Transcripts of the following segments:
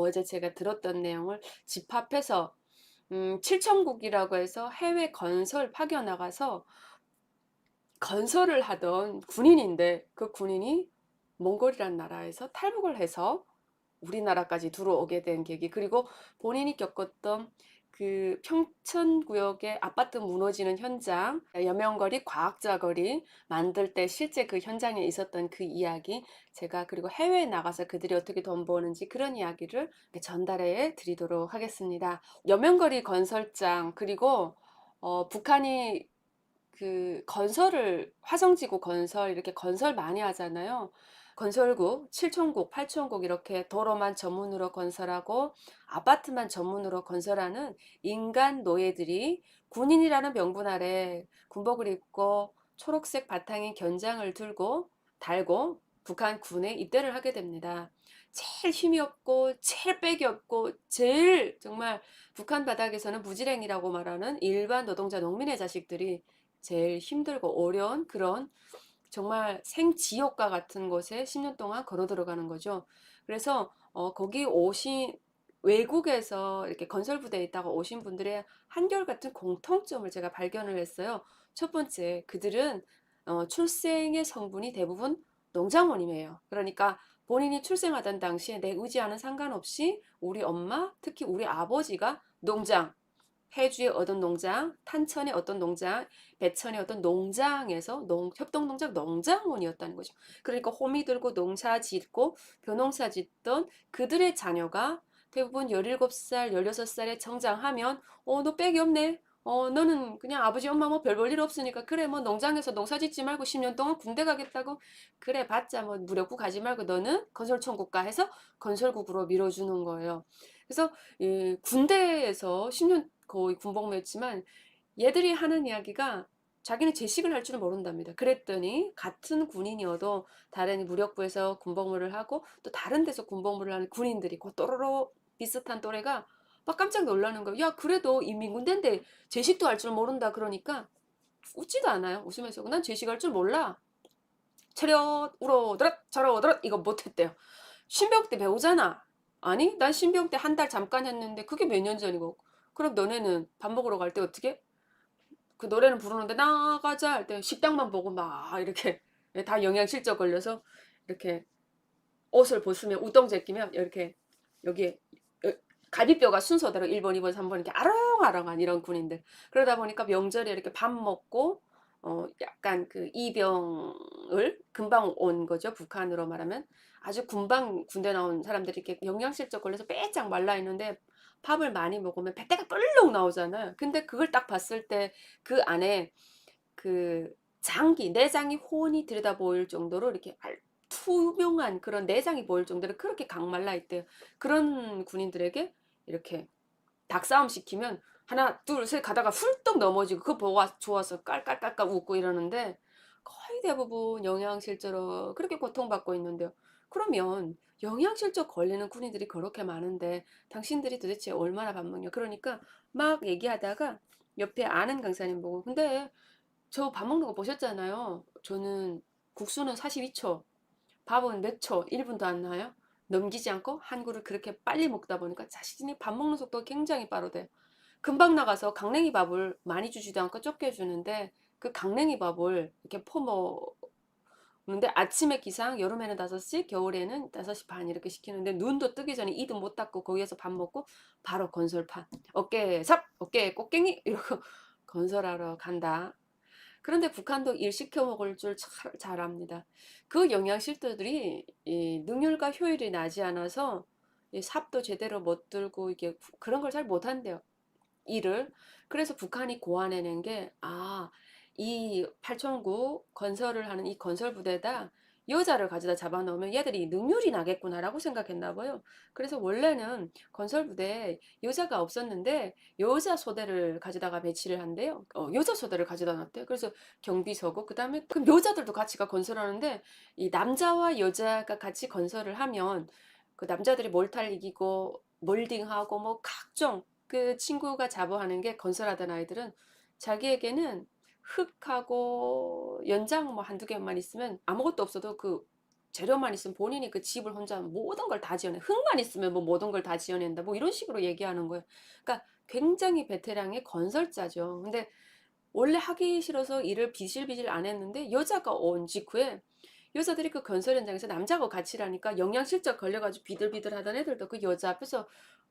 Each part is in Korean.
어제 제가 들었던 내용을 집합해서 7천국이라고 해서 해외 건설 파견 나가서 건설을 하던 군인인데, 그 군인이 몽골이란 나라에서 탈북을 해서 우리나라까지 들어오게 된 계기, 그리고 본인이 겪었던 그 평천구역의 아파트 무너지는 현장, 여명거리, 과학자거리 만들 때 실제 그 현장에 있었던 그 이야기, 제가 그리고 해외에 나가서 그들이 어떻게 돈 버는지 그런 이야기를 전달해 드리도록 하겠습니다. 여명거리 건설장, 그리고 북한이 그 건설을, 화성지구 건설 이렇게 건설 많이 하잖아요. 건설국, 7천국, 8천국 이렇게 도로만 전문으로 건설하고 아파트만 전문으로 건설하는 인간 노예들이 군인이라는 명분 아래 군복을 입고 초록색 바탕에 견장을 들고 달고 북한 군에 입대를 하게 됩니다. 제일 힘이 없고 제일 빽이 없고 제일 정말 북한 바닥에서는 무지랭이라고 말하는 일반 노동자 농민의 자식들이 제일 힘들고 어려운 그런 정말 생지옥과 같은 곳에 10년 동안 걸어 들어가는 거죠. 그래서 거기 오신, 외국에서 이렇게 건설 부대에 있다가 오신 분들의 한결같은 공통점을 제가 발견을 했어요. 첫 번째, 그들은 출생의 성분이 대부분 농장원이에요. 그러니까 본인이 출생하던 당시에 내 의지와는 상관없이 우리 엄마, 특히 우리 아버지가 농장, 해주의 어떤 농장, 탄천의 어떤 농장, 배천의 어떤 농장에서 협동농장 농장원이었다는 거죠. 그러니까 호미 들고 농사 짓고 벼농사 짓던 그들의 자녀가 대부분 17살, 16살에 성장하면 너 빽이 없네. 너는 그냥 아버지 엄마 뭐 별 볼 일 없으니까 그래 뭐 농장에서 농사 짓지 말고 10년 동안 군대 가겠다고, 그래 봤자 뭐 무력부 가지 말고 너는 건설총국가 해서 건설국으로 밀어주는 거예요. 그래서 이 군대에서 10년 거의 군복무했지만 얘들이 하는 이야기가 자기는 제식을 할 줄은 모른답니다. 그랬더니 같은 군인이어도 다른 무력부에서 군복무를 하고 또 다른 데서 군복무를 하는 군인들이 그 또로로 비슷한 또래가 막 깜짝 놀라는 거예요. 야, 그래도 인민군대인데 제식도 할 줄 모른다 그러니까 웃지도 않아요. 웃으면서 난 제식할 줄 몰라. 차렷 우러들었 저러들었 이거 못했대요. 신병 때 배우잖아. 아니, 난 신병 때 한 달 잠깐 했는데 그게 몇 년 전이고. 그럼 너네는 밥 먹으러 갈 때 어떻게? 그 노래는 부르는데 나가자 할 때 식당만 보고 막 이렇게 다 영양실조 걸려서 이렇게 옷을 벗으면 우동 제끼면 이렇게 여기에 갈비뼈가 순서대로 1번, 2번, 3번 이렇게 아롱아롱한 이런 군인들. 그러다 보니까 명절에 이렇게 밥 먹고 약간 그 이병을 금방 온 거죠. 북한으로 말하면 아주 금방 군대 나온 사람들이 이렇게 영양실조 걸려서 빼짝 말라 있는데 밥을 많이 먹으면 배때가 뿔룩 나오잖아요. 근데 그걸 딱 봤을 때 그 안에 그 장기, 내장이 훤히 들여다 보일 정도로 이렇게 투명한 그런 내장이 보일 정도로 그렇게 강말라 있대요. 그런 군인들에게 이렇게 닭싸움 시키면 하나, 둘, 셋 가다가 훌떡 넘어지고 그거 보고 좋아서 깔깔깔깔 웃고 이러는데 거의 대부분 영양실조로 그렇게 고통받고 있는데요. 그러면 영양실조 걸리는 군인들이 그렇게 많은데 당신들이 도대체 얼마나 밥 먹냐? 그러니까 막 얘기하다가 옆에 아는 강사님 보고 근데 저 밥 먹는 거 보셨잖아요. 저는 국수는 42초, 밥은 몇 초, 1분도 안 나요. 넘기지 않고 한 그릇 그렇게 빨리 먹다 보니까 자신이 밥 먹는 속도가 굉장히 빠르대요. 금방 나가서 강냉이 밥을 많이 주지도 않고 적게 주는데 그 강냉이 밥을 이렇게 퍼먹는데 아침에 기상, 여름에는 5시, 겨울에는 5시 반 이렇게 시키는데 눈도 뜨기 전에 이도 못 닦고 거기에서 밥 먹고 바로 건설판. 어깨에 삽, 어깨에 꽃갱이 이러고 건설하러 간다. 그런데 북한도 일 시켜 먹을 줄 잘합니다. 그 영양실조들이 이 능률과 효율이 나지 않아서 이 삽도 제대로 못 들고 이게 그런 걸 잘 못한대요. 일을. 그래서 북한이 고안해낸 게, 이 팔천구 건설을 하는 이 건설 부대에다 여자를 가져다 잡아놓으면 얘들이 능률이 나겠구나라고 생각했나 봐요. 그래서 원래는 건설 부대에 여자가 없었는데 여자 소대를 가져다가 배치를 한대요. 여자 소대를 가져다 놨대요. 그래서 경비서고 그다음에 그 여자들도 같이 가 건설하는데 이 남자와 여자가 같이 건설을 하면 그 남자들이 몰탈 이기고 몰딩하고 뭐 각종 그 친구가 자부하는 게 건설하던 아이들은 자기에게는 흙하고 연장 뭐 한두 개만 있으면 아무것도 없어도 그 재료만 있으면 본인이 그 집을 혼자 모든 걸 다 지어내. 흙만 있으면 뭐 모든 걸 다 지어낸다. 뭐 이런 식으로 얘기하는 거예요. 그러니까 굉장히 베테랑의 건설자죠. 근데 원래 하기 싫어서 일을 비실비실 안 했는데 여자가 온 직후에 여자들이 그 건설 현장에서 남자하고 같이 일하니까 영양실적 걸려가지고 비들비들 하던 애들도 그 여자 앞에서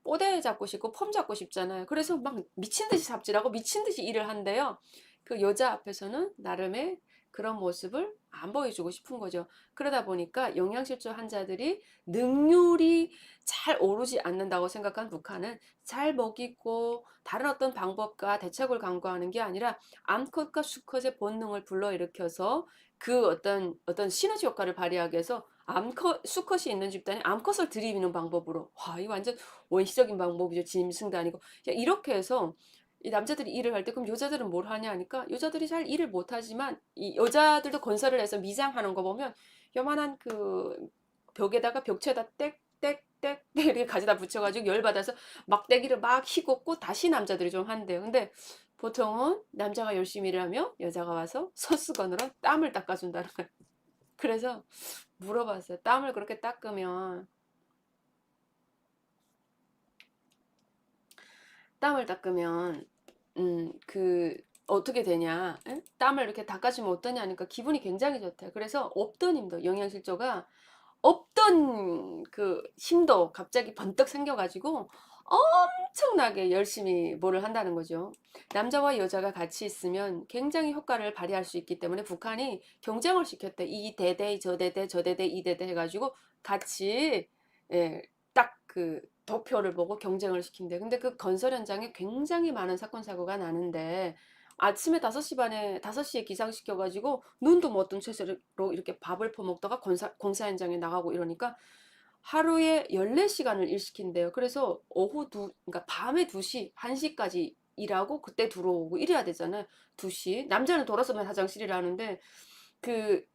뽀대 잡고 싶고 폼 잡고 싶잖아요. 그래서 막 미친 듯이 삽질하고 미친 듯이 일을 한대요. 그 여자 앞에서는 나름의 그런 모습을 안 보여주고 싶은 거죠. 그러다 보니까 영양실조 환자들이 능률이 잘 오르지 않는다고 생각한 북한은 잘 먹이고 다른 어떤 방법과 대책을 강구하는 게 아니라 암컷과 수컷의 본능을 불러일으켜서 그 어떤 시너지 효과를 발휘하기 위해서 암컷, 수컷이 있는 집단에 암컷을 들이미는 방법으로. 와, 이 완전 원시적인 방법이죠. 짐승도 아니고. 야, 이렇게 해서 이 남자들이 일을 할 때 그럼 여자들은 뭘 하냐 하니까 여자들이 잘 일을 못 하지만 이 여자들도 건설을 해서 미장하는 거 보면 요만한 그 벽에다가 벽체에다 땡땡땡땡 이렇게 가져다 붙여가지고 열받아서 막대기를 막 휘젓고 다시 남자들이 좀 한대요. 근데 보통은 남자가 열심히 일하며 여자가 와서 손수건으로 땀을 닦아준다는 거예요. 그래서 물어봤어요. 땀을 그렇게 닦으면 땀을 닦으면 그 어떻게 되냐? 에? 땀을 이렇게 닦아주면 어떠냐 하니까 기분이 굉장히 좋대요. 그래서 없던 힘도 영양실조가 없던 그 힘도 갑자기 번뜩 생겨가지고 엄청나게 열심히 뭐를 한다는 거죠. 남자와 여자가 같이 있으면 굉장히 효과를 발휘할 수 있기 때문에 북한이 경쟁을 시켰대. 이 대대, 저 대대, 저 대대, 이 대대 해가지고 같이 예, 딱 그 도표를 보고 경쟁을 시킨대. 근데 그 건설 현장에 굉장히 많은 사건 사고가 나는데 아침에 5시 반에 5시에 기상시켜가지고 눈도 못 뜬 채로 이렇게 밥을 퍼먹다가 공사 현장에 나가고 이러니까 하루에 14시간을 일시킨대요. 그래서 그러니까 밤에 2시, 1시까지 일하고 그때 들어오고 이래야 되잖아요. 2시. 남자는 돌아서면 화장실이라는데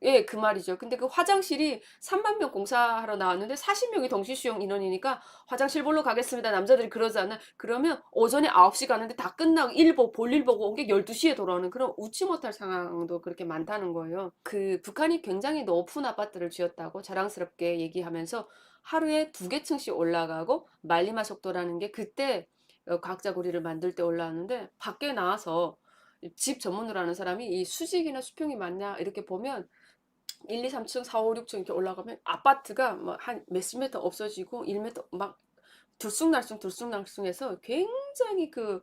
예, 그 말이죠. 근데 그 화장실이 3만 명 공사하러 나왔는데 40명이 동시 수용 인원이니까 화장실 보러 가겠습니다. 남자들이 그러잖아. 그러면 오전에 9시 가는데 다 끝나고 볼일 보고 온 게 12시에 돌아오는 그런 웃지 못할 상황도 그렇게 많다는 거예요. 그 북한이 굉장히 높은 아파트를 지었다고 자랑스럽게 얘기하면서 하루에 2개 층씩 올라가고 말리마 속도라는 게 그때 과학자 고리를 만들 때 올라왔는데 밖에 나와서 집 전문으로 하는 사람이 이 수직이나 수평이 맞냐 이렇게 보면 1, 2, 3층, 4, 5, 6층 이렇게 올라가면 아파트가 뭐 한 몇십 미터 없어지고 1미터 막 들쑥날쑥해서 굉장히 그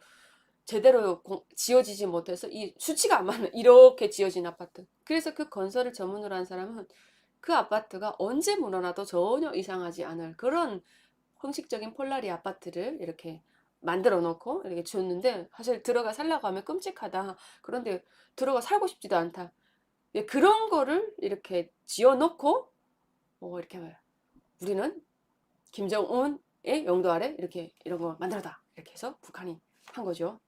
제대로 지어지지 못해서 이 수치가 안 맞는 이렇게 지어진 아파트. 그래서 그 건설을 전문으로 한 사람은 그 아파트가 언제 무너나도 전혀 이상하지 않을 그런 형식적인 폴라리 아파트를 이렇게 만들어 놓고 이렇게 줬는데 사실 들어가 살라고 하면 끔찍하다. 그런데 들어가 살고 싶지도 않다. 예, 그런 거를 이렇게 지어 놓고 이렇게 우리는 김정은의 영도 아래 이렇게 이런 거 만들어다. 이렇게 해서 북한이 한 거죠.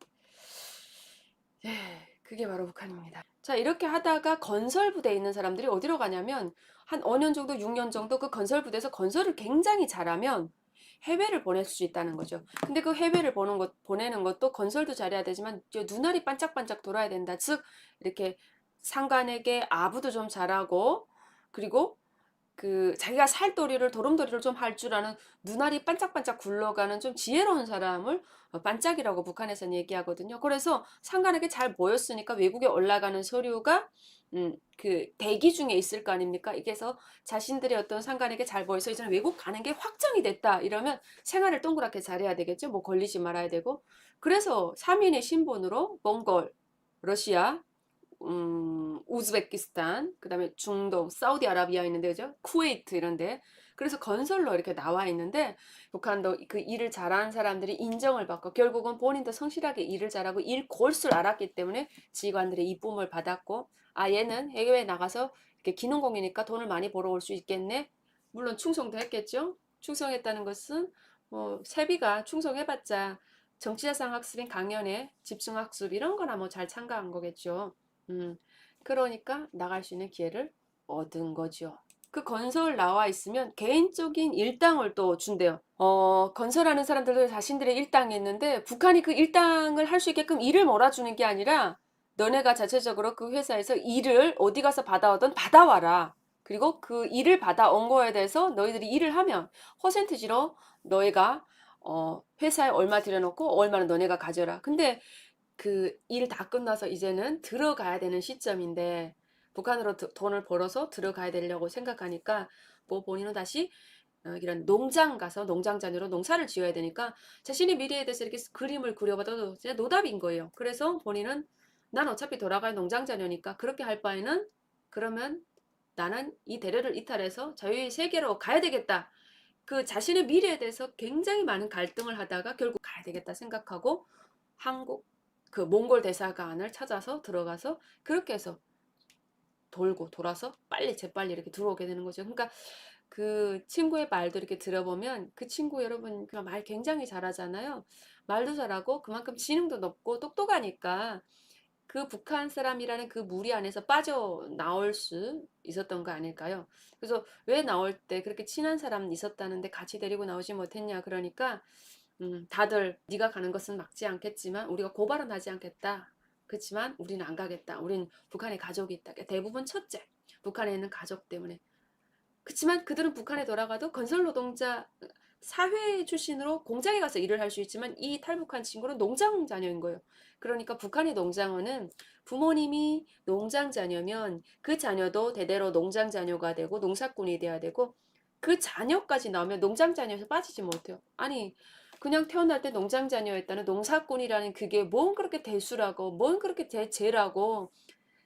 예, 그게 바로 북한입니다. 자, 이렇게 하다가 건설부대에 있는 사람들이 어디로 가냐면 한 5년 정도, 6년 정도 그 건설부대에서 건설을 굉장히 잘하면 해외를 보낼 수 있다는 거죠. 근데 그 해외를 보내는 것도 건설도 잘해야 되지만 눈알이 반짝반짝 돌아야 된다. 즉 이렇게 상관에게 아부도 좀 잘하고 그리고 그 자기가 살도리를 도름도리를 좀 할 줄 아는 눈알이 반짝반짝 굴러가는 좀 지혜로운 사람을 반짝이라고 북한에서는 얘기하거든요. 그래서 상관에게 잘 보였으니까 외국에 올라가는 서류가 그 대기 중에 있을 거 아닙니까? 이게서 자신들의 어떤 상관에게 잘 보여서 이제는 외국 가는 게 확정이 됐다. 이러면 생활을 동그랗게 잘해야 되겠죠. 뭐 걸리지 말아야 되고. 그래서 3인의 신분으로 몽골, 러시아, 우즈베키스탄, 그다음에 중동, 사우디아라비아 있는데 그죠? 쿠웨이트 이런데. 그래서 건설로 이렇게 나와 있는데 북한도 그 일을 잘하는 사람들이 인정을 받고 결국은 본인도 성실하게 일을 잘하고 일 골수를 알았기 때문에 지휘관들의 이쁨을 받았고 아 얘는 해외에 나가서 이렇게 기능공이니까 돈을 많이 벌어올 수 있겠네. 물론 충성도 했겠죠. 충성했다는 것은 뭐 세비가 충성해봤자 정치자산 학습인 강연에 집중학습 이런 거나 뭐 잘 참가한 거겠죠. 음, 그러니까 나갈 수 있는 기회를 얻은 거죠. 그 건설 나와 있으면 개인적인 일당을 또 준대요. 건설하는 사람들도 자신들의 일당이 있는데 북한이 그 일당을 할 수 있게끔 일을 몰아주는 게 아니라 너네가 자체적으로 그 회사에서 일을 어디 가서 받아오든 받아와라. 그리고 그 일을 받아온 거에 대해서 너희들이 일을 하면 퍼센티지로 너희가 회사에 얼마 들여놓고 얼마는 너네가 가져라. 근데 그 일 다 끝나서 이제는 들어가야 되는 시점인데 북한으로 돈을 벌어서 들어가야 되려고 생각하니까 뭐 본인은 다시 이런 농장 가서 농장 자녀로 농사를 지어야 되니까 자신의 미래에 대해서 이렇게 그림을 그려봐도 진짜 노답인 거예요. 그래서 본인은 난 어차피 돌아갈 농장 자녀니까 그렇게 할 바에는 그러면 나는 이 대려를 이탈해서 자유의 세계로 가야 되겠다. 그 자신의 미래에 대해서 굉장히 많은 갈등을 하다가 결국 가야 되겠다 생각하고 한국 그 몽골 대사관을 찾아서 들어가서 그렇게 해서 돌고 돌아서 빨리 재빨리 이렇게 들어오게 되는 거죠. 그러니까 그 친구의 말도 이렇게 들어보면 그 친구 여러분 그냥 말 굉장히 잘하잖아요. 말도 잘하고 그만큼 지능도 높고 똑똑하니까 그 북한 사람이라는 그 무리 안에서 빠져나올 수 있었던 거 아닐까요? 그래서 왜 나올 때 그렇게 친한 사람 있었다는데 같이 데리고 나오지 못했냐 그러니까 다들 네가 가는 것은 막지 않겠지만 우리가 고발은 하지 않겠다. 그렇지만 우리는 안 가겠다. 우린 북한에 가족이 있다. 그러니까 대부분 첫째, 북한에 있는 가족 때문에. 그렇지만 그들은 북한에 돌아가도 건설 노동자 사회 출신으로 공장에 가서 일을 할 수 있지만 이 탈북한 친구는 농장 자녀인 거예요. 그러니까 북한의 농장원은 부모님이 농장 자녀면 그 자녀도 대대로 농장 자녀가 되고 농사꾼이 돼야 되고 그 자녀까지 나오면 농장 자녀에서 빠지지 못해요. 아니 그냥 태어날 때 농장 자녀였다는 농사꾼이라는 그게 뭔 그렇게 대수라고 뭔 그렇게 대죄라고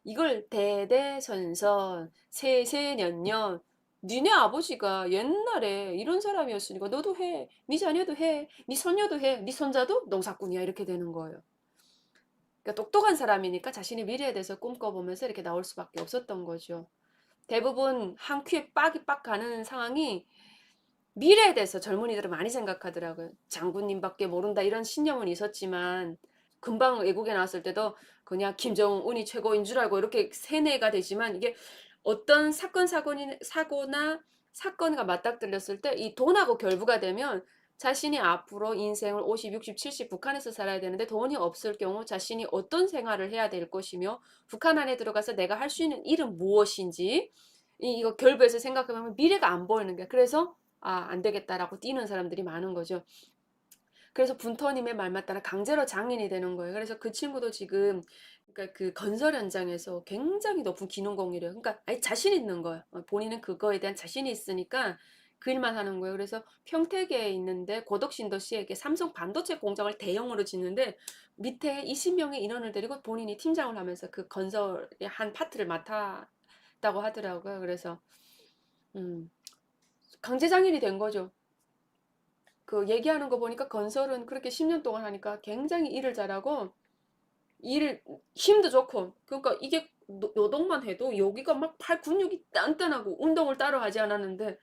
이걸 대대손손 세세년년 니네 아버지가 옛날에 이런 사람이었으니까 너도 해. 네 자녀도 해. 네 손녀도 해. 네 손자도 농사꾼이야. 이렇게 되는 거예요. 그러니까 똑똑한 사람이니까 자신의 미래에 대해서 꿈꿔보면서 이렇게 나올 수밖에 없었던 거죠. 대부분 한 큐에 빡이 빡 가는 상황이 미래에 대해서 젊은이들은 많이 생각하더라고요. 장군님밖에 모른다 이런 신념은 있었지만 금방 외국에 나왔을 때도 그냥 김정은이 최고인 줄 알고 이렇게 세뇌가 되지만 이게 어떤 사고나 사건과 맞닥뜨렸을 때 이 돈하고 결부가 되면 자신이 앞으로 인생을 50, 60, 70 북한에서 살아야 되는데 돈이 없을 경우 자신이 어떤 생활을 해야 될 것이며 북한 안에 들어가서 내가 할 수 있는 일은 무엇인지 이거 결부해서 생각해보면 미래가 안 보이는 거야. 그래서 안 되겠다라고 뛰는 사람들이 많은 거죠. 그래서 분터님의 말 맞다라 강제로 장인이 되는 거예요. 그래서 그 친구도 지금 그러니까 그 건설 현장에서 굉장히 높은 기능 공유래요. 그러니까 아예 자신 있는 거예요. 본인은 그거에 대한 자신이 있으니까 그 일만 하는 거예요. 그래서 평택에 있는데 고덕신도시에 삼성 반도체 공장을 대형으로 짓는데 밑에 20명의 인원을 데리고 본인이 팀장을 하면서 그 건설의 한 파트를 맡았다고 하더라고요. 그래서 음, 강제장인이 된 거죠. 그 얘기하는 거 보니까 건설은 그렇게 10년 동안 하니까 굉장히 일을 잘하고 일 힘도 좋고 그러니까 이게 노동만 해도 여기가 막 팔 근육이 단단하고 운동을 따로 하지 않았는데